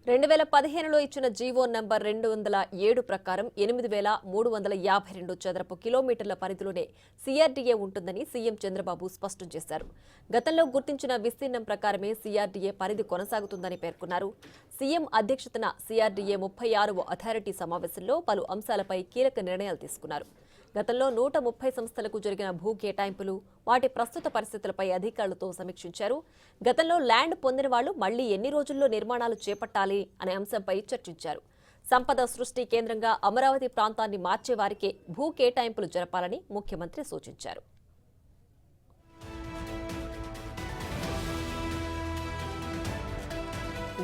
2015లో ఇచ్చిన GO number 207 ప్రకారం 8,352 చదరపు కిలోమీటర్ల పరిధిలోనే సీఆర్డీఏ ఉంటుందని సీఎం చంద్రబాబు స్పష్టం చేశారు. గతంలో గుర్తించిన విస్తీర్ణం ప్రకారమే సీఆర్డీఏ పరిధి కొనసాగుతుందని పేర్కొన్నారు. సీఎం అధ్యక్షతన సీఆర్డీఏ 36వ అథారిటీ సమావేశంలో పలు అంశాలపై కీలక నిర్ణయాలు తీసుకున్నారు. గతంలో 130 సంస్థలకు జరిగిన భూ కేటాయింపులు, వాటి ప్రస్తుత పరిస్థితులపై అధికారులతో సమీక్షించారు. గతంలో ల్యాండ్ పొందిన వాళ్లు మళ్లీ ఎన్ని రోజుల్లో నిర్మాణాలు చేపట్టాలి అనే అంశంపై చర్చించారు. సంపద సృష్టి కేంద్రంగా అమరావతి ప్రాంతాన్ని మార్చే వారికే భూ కేటాయింపులు జరపాలని ముఖ్యమంత్రి సూచించారు.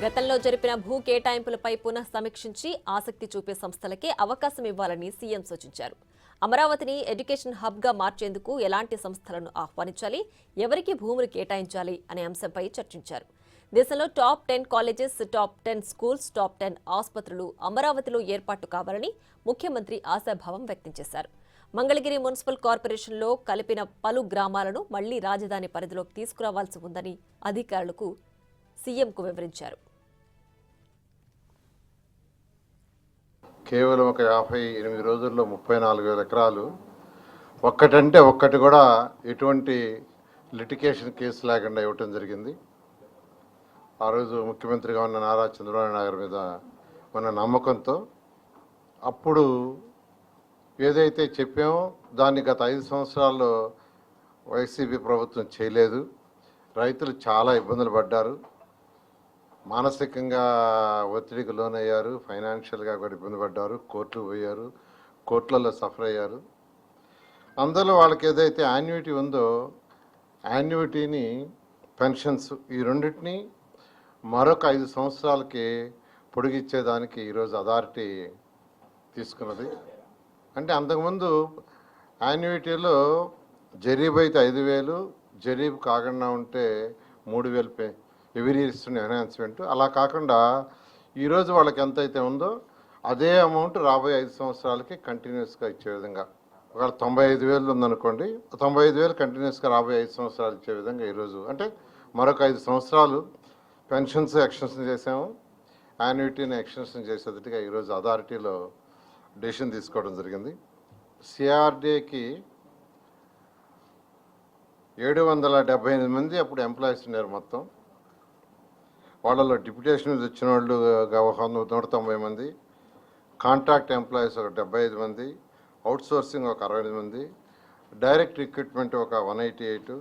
గతంలో జరిపిన భూ కేటాయింపులపై పునః సమీక్షించి ఆసక్తి చూపే సంస్థలకే అవకాశం ఇవ్వాలని సీఎం సూచించారు. అమరావతిని ఎడ్యుకేషన్ హబ్గా మార్చేందుకు ఎలాంటి సంస్థలను ఆహ్వానించాలి, ఎవరికి భూములు కేటాయించాలి అనే అంశంపై చర్చించారు. దేశంలో top 10 colleges, top 10 schools, top 10 ఆసుపత్రులు అమరావతిలో ఏర్పాటు కావాలని ముఖ్యమంత్రి ఆశాభావం వ్యక్తం చేశారు. మంగళగిరి మున్సిపల్ కార్పొరేషన్లో కలిపిన పలు గ్రామాలను మళ్లీ రాజధాని పరిధిలోకి తీసుకురావాల్సి ఉందని అధికారులకు సీఎంకు వివరించారు. కేవలం ఒక 58 రోజుల్లో 34,000 ఎకరాలు ఒక్కటంటే ఒక్కటి కూడా ఎటువంటి లిటిగేషన్ కేసు లేకుండా ఇవ్వటం జరిగింది. ఆ రోజు ముఖ్యమంత్రిగా ఉన్న నారా చంద్రబాబు నాయుడు మీద ఉన్న నమ్మకంతో అప్పుడు ఏదైతే చెప్పామో దాన్ని గత 5 సంవత్సరాల్లో వైసీపీ ప్రభుత్వం చేయలేదు. రైతులు చాలా ఇబ్బందులు పడ్డారు, మానసికంగా ఒత్తిడికి లోనయ్యారు, ఫైనాన్షియల్గా కూడా ఇబ్బంది పడ్డారు, కోర్టుకు పోయారు, కోర్టులలో సఫర్ అయ్యారు. అందులో వాళ్ళకి ఏదైతే యాన్యుటీ ఉందో యాన్యుటీని, పెన్షన్స్ ఈ రెండింటినీ మరొక 5 సంవత్సరాలకి పొడిగిచ్చేదానికి ఈరోజు అథారిటీ తీసుకున్నది. అంటే అంతకుముందు యాన్యుటీలో జరీబ్ అయితే 5,000, జరీబ్ కాకుండా ఉంటే 3,000 ఎవరీ ఇస్తున్న ఎన్హాన్స్మెంట్. అలా కాకుండా ఈరోజు వాళ్ళకి ఎంత అయితే ఉందో అదే అమౌంట్ రాబోయే 5 సంవత్సరాలకి కంటిన్యూస్గా ఇచ్చే విధంగా, ఒకవేళ 95,000 ఉందనుకోండి, 95,000 కంటిన్యూస్గా రాబోయే 5 సంవత్సరాలు ఇచ్చే విధంగా ఈరోజు అంటే మరొక 5 సంవత్సరాలు పెన్షన్స్ ఎక్స్టెన్షన్ చేసాము, యాన్యుటీని ఎక్స్టెన్షన్ చేసేటట్టుగా ఈరోజు అథారిటీలో డెసిషన్ తీసుకోవడం జరిగింది. సిఆర్డీకి 778 మంది అప్పుడు ఎంప్లాయీస్ ఉన్నారు. మొత్తం వాళ్ళలో డిప్యుటేషన్ మీద వచ్చిన వాళ్ళు 190 మంది, కాంట్రాక్ట్ ఎంప్లాయీస్ ఒక 75 మంది, అవుట్ సోర్సింగ్ ఒక 60 మంది, డైరెక్ట్ రిక్రూట్మెంట్ ఒక 188,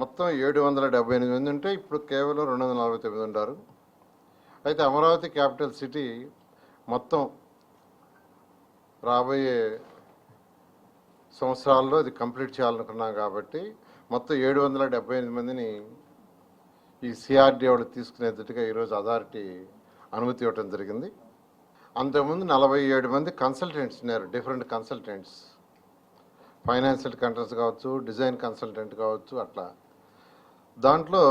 మొత్తం 778 మంది ఉంటే ఇప్పుడు కేవలం 249 ఉన్నారు. అయితే అమరావతి క్యాపిటల్ సిటీ మొత్తం రాబోయే సంవత్సరాల్లో ఇది కంప్లీట్ చేయాలనుకున్నాం కాబట్టి మొత్తం 778 మందిని ఈ సిఆర్డీ వాళ్ళు తీసుకునేటట్టుగా ఈరోజు అథారిటీ అనుమతి ఇవ్వటం జరిగింది. అంతకుముందు 47 మంది కన్సల్టెంట్స్ ఉన్నారు, డిఫరెంట్ కన్సల్టెంట్స్, ఫైనాన్షియల్ కంట్రోల్స్ కావచ్చు, డిజైన్ కన్సల్టెంట్ కావచ్చు, అట్లా. దాంట్లో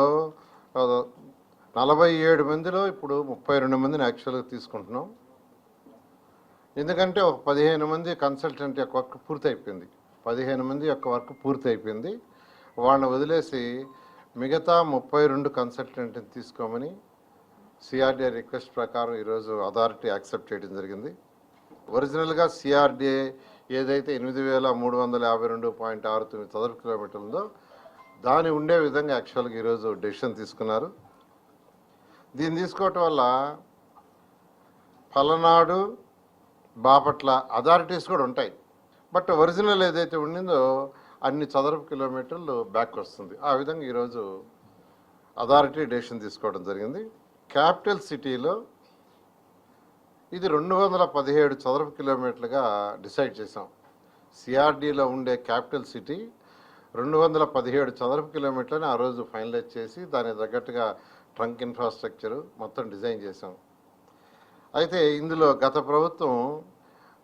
47 మందిలో ఇప్పుడు 32 మందిని యాక్చువల్గా తీసుకుంటున్నాం. ఎందుకంటే ఒక 15 మంది కన్సల్టెంట్ యొక్క వర్క్ పూర్తి అయిపోయింది, 15 మంది యొక్క వర్క్ పూర్తి అయిపోయింది. వాళ్ళని వదిలేసి మిగతా 32 కన్సల్టెంట్ని తీసుకోమని సిఆర్డీఏ రిక్వెస్ట్ ప్రకారం ఈరోజు అథారిటీ యాక్సెప్ట్ చేయడం జరిగింది. ఒరిజినల్గా సిఆర్డీఏ ఏదైతే 8,352.69 చదరపు కిలోమీటర్లు ఉందో దాని ఉండే విధంగా యాక్చువల్గా ఈరోజు డెసిషన్ తీసుకున్నారు. దీన్ని తీసుకోవటం వల్ల పలనాడు, బాపట్ల అథారిటీస్ కూడా ఉంటాయి, బట్ ఒరిజినల్ ఏదైతే ఉండిందో అన్ని చదరపు కిలోమీటర్లు బ్యాక్ వస్తుంది. ఆ విధంగా ఈరోజు అథారిటీ డెసిషన్ తీసుకోవడం జరిగింది. క్యాపిటల్ సిటీలో ఇది 217 చదరపు కిలోమీటర్లుగా డిసైడ్ చేసాం. సిఆర్డీలో ఉండే క్యాపిటల్ సిటీ 217 చదరపు కిలోమీటర్లని ఆ రోజు ఫైనలైజ్ చేసి దానికి తగ్గట్టుగా ట్రంక్ ఇన్ఫ్రాస్ట్రక్చరు మొత్తం డిజైన్ చేసాం. అయితే ఇందులో గత ప్రభుత్వం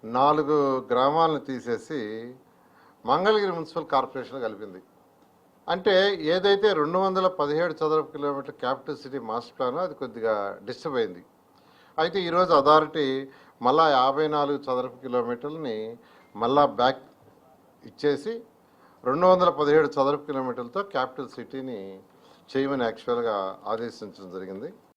4 గ్రామాలను తీసేసి మంగళగిరి మున్సిపల్ కార్పొరేషన్ కలిపింది. అంటే ఏదైతే 217 చదరపు kilometre capital city master plan అది కొద్దిగా డిస్టర్బ్ అయింది. అయితే ఈరోజు అథారిటీ మళ్ళా 54 చదరపు కిలోమీటర్లని మళ్ళా బ్యాక్ ఇచ్చేసి 217 చదరపు కిలోమీటర్లతో క్యాపిటల్ సిటీని చేయమని యాక్చువల్గా ఆదేశించడం జరిగింది.